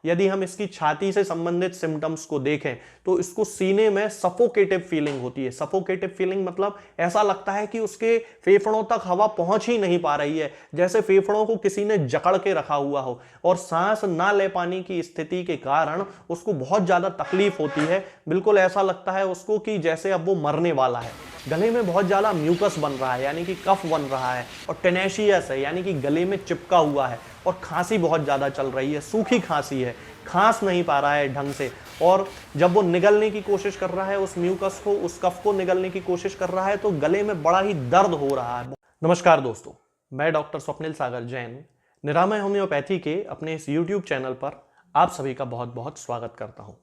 यदि हम इसकी छाती से संबंधित सिम्टम्स को देखें तो इसको सीने में सफोकेटिव फीलिंग होती है। सफोकेटिव फीलिंग मतलब ऐसा लगता है कि उसके फेफड़ों तक हवा पहुंच ही नहीं पा रही है, जैसे फेफड़ों को किसी ने जकड़ के रखा हुआ हो, और सांस ना ले पाने की स्थिति के कारण उसको बहुत ज्यादा तकलीफ होती है। बिल्कुल ऐसा लगता है उसको कि जैसे अब वो मरने वाला है। गले में बहुत ज्यादा म्यूकस बन रहा है यानी कि कफ बन रहा है, और टेनेशियस है यानी कि गले में चिपका हुआ है, और खांसी बहुत ज्यादा चल रही है, सूखी खांसी है, खांस नहीं पा रहा है ढंग से, और जब वो निगलने की कोशिश कर रहा है उस म्यूकस को, उस कफ को निगलने की कोशिश कर रहा है तो गले में बड़ा ही दर्द हो रहा है। नमस्कार दोस्तों, मैं डॉक्टर स्वप्निल सागर जैन निरामय होम्योपैथी के अपने इस YouTube चैनल पर आप सभी का बहुत बहुत स्वागत करता हूं।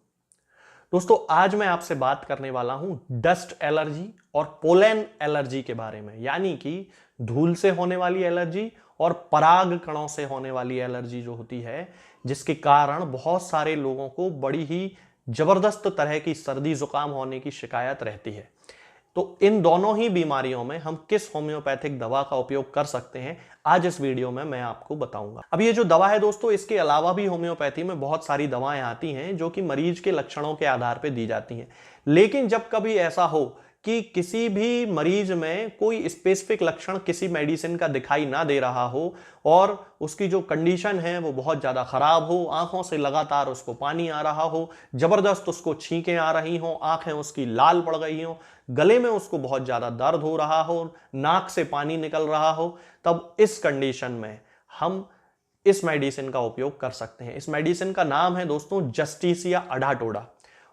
दोस्तों, आज मैं आपसे बात करने वाला हूं डस्ट एलर्जी और पोलन एलर्जी के बारे में, यानी कि धूल से होने वाली एलर्जी और पराग कणों से होने वाली एलर्जी जो होती है, जिसके कारण बहुत सारे लोगों को बड़ी ही जबरदस्त तरह की सर्दी जुकाम होने की शिकायत रहती है। तो इन दोनों ही बीमारियों में हम किस होम्योपैथिक दवा का उपयोग कर सकते हैं, आज इस वीडियो में मैं आपको बताऊंगा। अब ये जो दवा है दोस्तों, इसके अलावा भी होम्योपैथी में बहुत सारी दवाएं आती हैं जो कि मरीज के लक्षणों के आधार पर दी जाती हैं। लेकिन जब कभी ऐसा हो कि किसी भी मरीज में कोई स्पेसिफिक लक्षण किसी मेडिसिन का दिखाई ना दे रहा हो और उसकी जो कंडीशन है वो बहुत ज़्यादा ख़राब हो, आंखों से लगातार उसको पानी आ रहा हो, ज़बरदस्त उसको छींकें आ रही हों, आंखें उसकी लाल पड़ गई हों, गले में उसको बहुत ज़्यादा दर्द हो रहा हो, नाक से पानी निकल रहा हो, तब इस कंडीशन में हम इस मेडिसिन का उपयोग कर सकते हैं। इस मेडिसिन का नाम है दोस्तों जस्टिसिया अडाटोडा।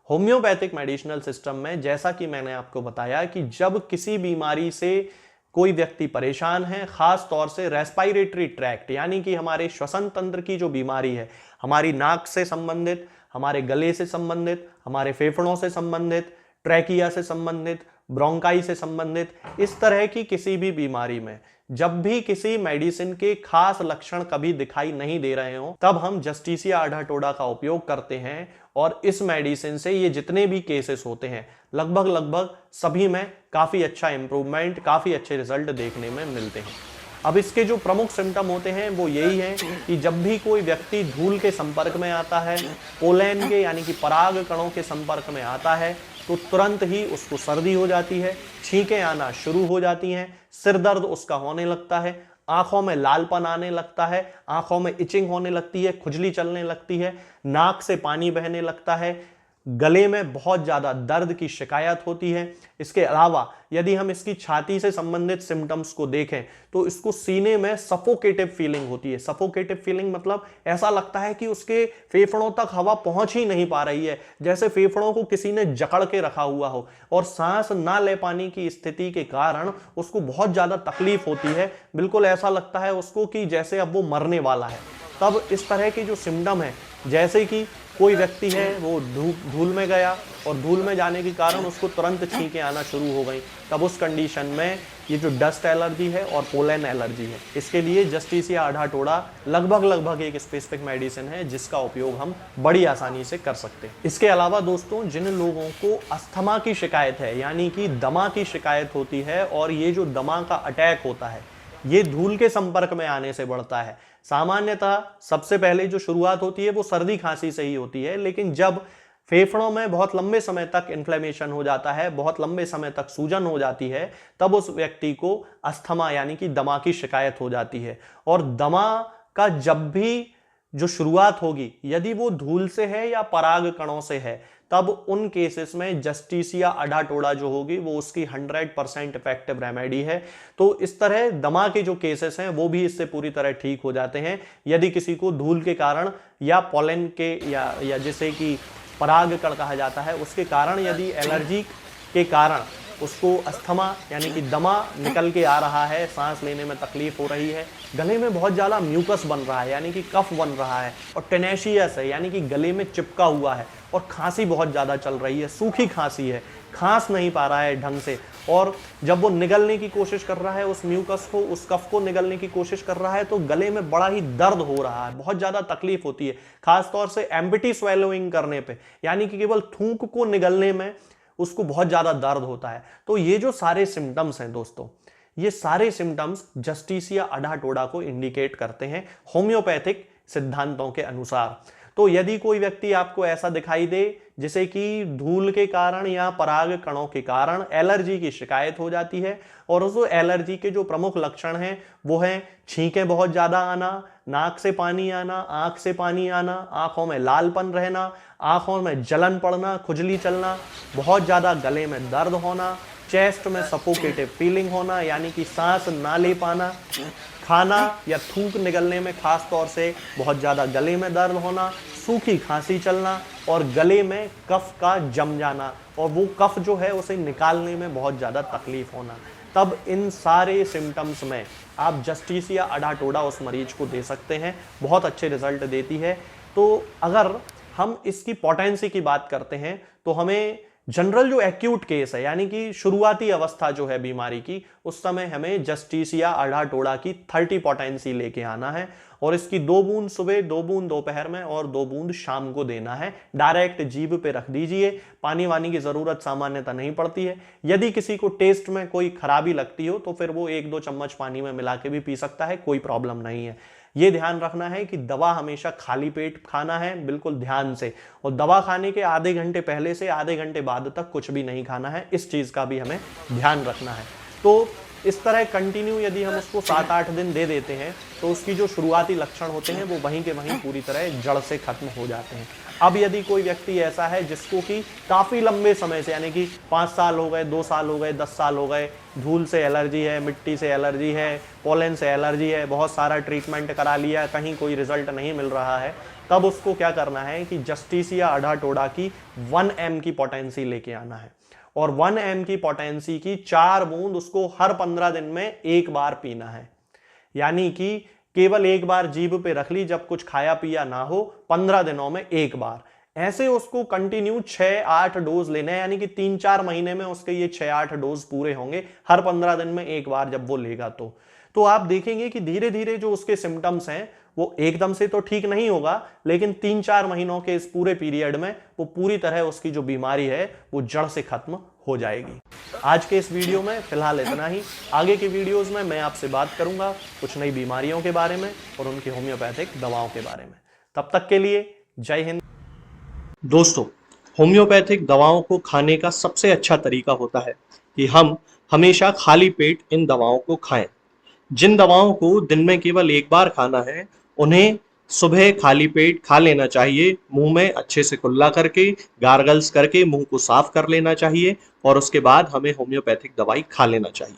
होम्योपैथिक मेडिसिनल सिस्टम में जैसा कि मैंने आपको बताया कि जब किसी बीमारी से कोई व्यक्ति परेशान है, खास तौर से रेस्पिरेटरी ट्रैक्ट यानी कि हमारे श्वसन तंत्र की जो बीमारी है, हमारी नाक से संबंधित, हमारे गले से संबंधित, हमारे फेफड़ों से संबंधित, ट्रैकिया से संबंधित, ब्रोंकाई से संबंधित, इस तरह की किसी भी बीमारी में जब भी किसी मेडिसिन के खास लक्षण कभी दिखाई नहीं दे रहे हो, तब हम जस्टिसिया अडाटोडा का उपयोग करते हैं। और इस मेडिसिन से ये जितने भी केसेस होते हैं, लगभग सभी में काफी अच्छा इंप्रूवमेंट, काफी अच्छे रिजल्ट देखने में मिलते हैं। अब इसके जो प्रमुख सिम्टम होते हैं वो यही हैं कि जब भी कोई व्यक्ति धूल के संपर्क में आता है, पोलन के यानी कि पराग कणों के संपर्क में आता है, तो तुरंत ही उसको सर्दी हो जाती है, छींकें आना शुरू हो जाती हैं, सिर दर्द उसका होने लगता है, आंखों में लालपन आने लगता है, आंखों में इचिंग होने लगती है, खुजली चलने लगती है, नाक से पानी बहने लगता है, गले में बहुत ज्यादा दर्द की शिकायत होती है। इसके अलावा यदि हम इसकी छाती से संबंधित सिम्टम्स को देखें तो इसको सीने में सफोकेटिव फीलिंग होती है। सफोकेटिव फीलिंग मतलब ऐसा लगता है कि उसके फेफड़ों तक हवा पहुंच ही नहीं पा रही है, जैसे फेफड़ों को किसी ने जकड़ के रखा हुआ हो, और सांस ना ले पाने की स्थिति के कारण उसको बहुत ज्यादा तकलीफ होती है। बिल्कुल ऐसा लगता है उसको कि जैसे अब वो मरने वाला है। तब इस तरह के जो सिम्टम है, जैसे कि कोई व्यक्ति है वो धूल में गया और धूल में जाने के कारण उसको तुरंत छींकें आना शुरू हो गई, तब उस कंडीशन में ये जो डस्ट एलर्जी है और पोलन एलर्जी है, इसके लिए जस्टिसिया अडाटोडा लगभग एक स्पेसिफिक मेडिसिन है जिसका उपयोग हम बड़ी आसानी से कर सकते हैं। इसके अलावा दोस्तों, जिन लोगों को अस्थमा की शिकायत है यानी कि दमा की शिकायत होती है, और ये जो दमा का अटैक होता है ये धूल के संपर्क में आने से बढ़ता है। सामान्यतः सबसे पहले जो शुरुआत होती है वो सर्दी खांसी से ही होती है, लेकिन जब फेफड़ों में बहुत लंबे समय तक इन्फ्लेमेशन हो जाता है, बहुत लंबे समय तक सूजन हो जाती है, तब उस व्यक्ति को अस्थमा यानी कि दमा की शिकायत हो जाती है। और दमा का जब भी जो शुरुआत होगी, यदि वो धूल से है या पराग कणों से है, तब उन केसेस में जस्टिसिया अडाटोडा जो होगी वो उसकी 100% इफेक्टिव रेमेडी है। तो इस तरह दमा के जो केसेस हैं वो भी इससे पूरी तरह ठीक हो जाते हैं। यदि किसी को धूल के कारण या पोलन के या जिसे कि पराग कण कहा जाता है उसके कारण, यदि एलर्जी के कारण उसको अस्थमा यानी कि दमा निकल के आ रहा है, सांस लेने में तकलीफ हो रही है, गले में बहुत ज़्यादा म्यूकस बन रहा है यानी कि कफ बन रहा है, और टेनेशियस है यानी कि गले में चिपका हुआ है, और खांसी बहुत ज़्यादा चल रही है, सूखी खांसी है, खांस नहीं पा रहा है ढंग से, और जब वो निगलने की कोशिश कर रहा है उस म्यूकस को, उस कफ को निगलने की कोशिश कर रहा है, तो गले में बड़ा ही दर्द हो रहा है, बहुत ज़्यादा तकलीफ होती है, खासतौर से एम्प्टी स्वेलोइंग करने पे, यानी कि केवल थूक को निगलने में उसको बहुत ज़्यादा दर्द होता है। तो ये जो सारे सिम्टम्स हैं दोस्तों, ये सारे सिम्टम्स जस्टिसिया अडाटोडा को इंडिकेट करते हैं होम्योपैथिक सिद्धांतों के अनुसार। तो यदि कोई व्यक्ति आपको ऐसा दिखाई दे जिसे कि धूल के कारण या पराग कणों के कारण एलर्जी की शिकायत हो जाती है, और उस एलर्जी के जो प्रमुख लक्षण हैं वो हैं छींकें बहुत ज्यादा आना, नाक से पानी आना, आंख से पानी आना, आंखों में लालपन रहना, आंखों में जलन पड़ना, खुजली चलना, बहुत ज्यादा गले में दर्द होना, चेस्ट में सफोकेटिव फीलिंग होना यानी कि सांस ना ले पाना, खाना या थूक निकलने में खास तौर से बहुत ज्यादा गले में दर्द होना, सूखी खांसी चलना और गले में कफ का जम जाना, और वो कफ जो है उसे निकालने में बहुत ज्यादा तकलीफ होना। तब इन सारे सिम्टम्स में आप जस्टिसिया अडाटोडा उस मरीज को दे सकते हैं, बहुत अच्छे रिजल्ट देती है। तो अगर हम इसकी पोटेंसी की बात करते हैं तो हमें जनरल जो एक्यूट केस है यानी कि शुरुआती अवस्था जो है बीमारी की, उस समय हमें जस्टिसिया अडाटोडा की 30 पोटेंसी लेके आना है, और इसकी 2 बूंद सुबह, 2 बूंद दोपहर में और 2 बूंद शाम को देना है। डायरेक्ट जीभ पे रख दीजिए, पानी वानी की जरूरत सामान्यतः नहीं पड़ती है। यदि किसी को टेस्ट में कोई खराबी लगती हो तो फिर वो 1-2 चम्मच पानी में मिला के भी पी सकता है, कोई प्रॉब्लम नहीं है। ये ध्यान रखना है कि दवा हमेशा खाली पेट खाना है, बिल्कुल ध्यान से, और दवा खाने के आधे घंटे पहले से आधे घंटे बाद तक कुछ भी नहीं खाना है, इस चीज का भी हमें ध्यान रखना है। तो इस तरह कंटिन्यू यदि हम उसको 7-8 दिन दे देते हैं तो उसकी जो शुरुआती लक्षण होते हैं वो वहीं के वहीं पूरी तरह जड़ से खत्म हो जाते हैं। अब यदि कोई व्यक्ति ऐसा है जिसको कि काफी लंबे समय से यानी कि 5 साल हो गए, 2 साल हो गए, 10 साल हो गए, धूल से एलर्जी है, मिट्टी से एलर्जी है, पोलन से एलर्जी है, बहुत सारा ट्रीटमेंट करा लिया, कहीं कोई रिजल्ट नहीं मिल रहा है, तब उसको क्या करना है कि जस्टिसिया अडाटोडा की 1 mg की पोटेंसी लेके आना है, और 1 mg की पोटेंसी की 4 बूंद उसको हर 15 दिन में एक बार पीना है। यानी कि केवल एक बार जीभ पे रख ली, जब कुछ खाया पिया ना हो, 15 दिनों में एक बार। ऐसे उसको कंटिन्यू 6-8 डोज लेने हैं, यानी कि 3-4 महीने में उसके ये 6-8 डोज पूरे होंगे, हर 15 दिन में एक बार जब वो लेगा तो आप देखेंगे कि धीरे धीरे जो उसके सिम्टम्स हैं वो एकदम से तो ठीक नहीं होगा, लेकिन 3-4 महीनों के इस पूरे पीरियड में वो पूरी तरह उसकी जो बीमारी है वो जड़ से खत्म हो जाएगी। आज के इस वीडियो में फिलहाल इतना ही। आगे के वीडियोस में मैं आपसे बात करूंगा कुछ नई बीमारियों के बारे में और उनकी होम्योपैथिक दवाओं के बारे में। तब तक के लिए जय हिंद। दोस्तों, होम्योपैथिक दवाओं को खाने का सबसे अच्छा तरीका होता है कि हम हमेशा खाली पेट इन दवाओं को खाएं। जिन दवाओं को दिन में केवल एक बार खाना है उन्हें सुबह खाली पेट खा लेना चाहिए, मुंह में अच्छे से कुल्ला करके, गार्गल्स करके मुंह को साफ कर लेना चाहिए, और उसके बाद हमें होम्योपैथिक दवाई खा लेना चाहिए।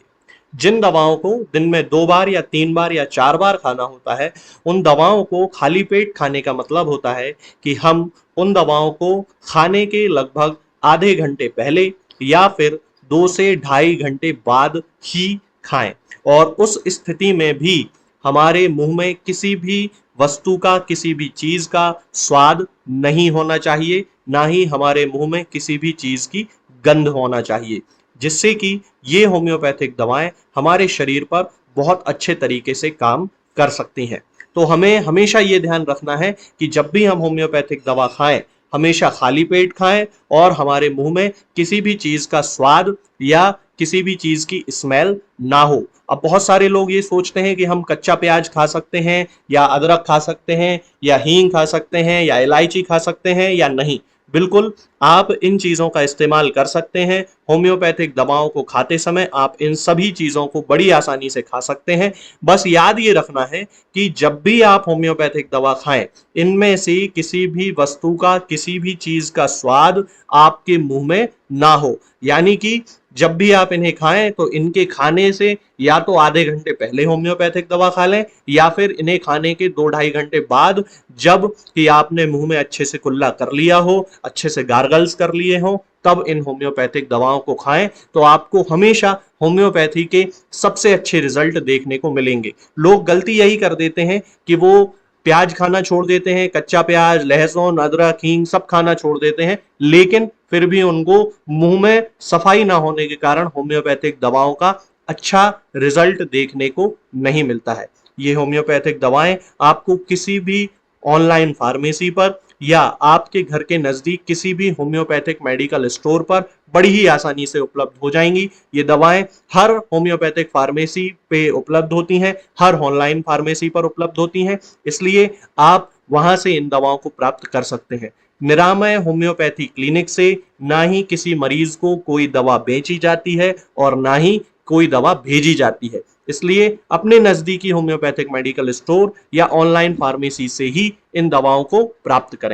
जिन दवाओं को दिन में 2 बार या 3 बार या 4 बार खाना होता है, उन दवाओं को खाली पेट खाने का मतलब होता है कि हम उन दवाओं को खाने के लगभग आधे घंटे पहले या फिर 2 से ढाई घंटे बाद ही खाएं, और उस स्थिति में भी हमारे मुंह में किसी भी वस्तु का, किसी भी चीज का स्वाद नहीं होना चाहिए, ना ही हमारे मुंह में किसी भी चीज की गंध होना चाहिए, जिससे कि ये होम्योपैथिक दवाएं हमारे शरीर पर बहुत अच्छे तरीके से काम कर सकती हैं। तो हमें हमेशा ये ध्यान रखना है कि जब भी हम होम्योपैथिक दवा खाएं, हमेशा खाली पेट खाएं और हमारे मुंह में किसी भी चीज का स्वाद या किसी भी चीज की स्मेल ना हो। अब बहुत सारे लोग ये सोचते हैं कि हम कच्चा प्याज खा सकते हैं या अदरक खा सकते हैं या हींग खा सकते हैं या इलायची खा सकते हैं या नहीं। बिल्कुल, आप इन चीजों का इस्तेमाल कर सकते हैं। होम्योपैथिक दवाओं को खाते समय आप इन सभी चीजों को बड़ी आसानी से खा सकते हैं। बस याद ये रखना है कि जब भी आप होम्योपैथिक दवा खाएं, इनमें से किसी भी वस्तु का, किसी भी चीज का स्वाद आपके मुंह में ना हो। यानी कि जब भी आप इन्हें खाएं तो इनके खाने से या तो आधे घंटे पहले होम्योपैथिक दवा खा लें, या फिर इन्हें खाने के 2-ढाई घंटे बाद, जब कि आपने मुंह में अच्छे से कुल्ला कर लिया हो, अच्छे से गार्गल्स कर लिए हो, तब इन होम्योपैथिक दवाओं को खाएं। तो आपको हमेशा होम्योपैथी के सबसे अच्छे रिजल्ट देखने को मिलेंगे। लोग गलती यही कर देते हैं कि वो प्याज खाना छोड़ देते हैं, कच्चा प्याज, लहसुन, अदरक, हींग सब खाना छोड़ देते हैं, लेकिन फिर भी उनको मुंह में सफाई ना होने के कारण होम्योपैथिक दवाओं का अच्छा रिजल्ट देखने को नहीं मिलता है। ये होम्योपैथिक दवाएं आपको किसी भी ऑनलाइन फार्मेसी पर या आपके घर के नजदीक किसी भी होम्योपैथिक मेडिकल स्टोर पर बड़ी ही आसानी से उपलब्ध हो जाएंगी। ये दवाएं हर होम्योपैथिक फार्मेसी पे उपलब्ध होती हैं, हर ऑनलाइन फार्मेसी पर उपलब्ध होती हैं। इसलिए आप वहां से इन दवाओं को प्राप्त कर सकते हैं। निरामय होम्योपैथी क्लिनिक से ना ही किसी मरीज को कोई दवा बेची जाती है और ना ही कोई दवा भेजी जाती है। इसलिए अपने नजदीकी होम्योपैथिक मेडिकल स्टोर या ऑनलाइन फार्मेसी से ही इन दवाओं को प्राप्त करें।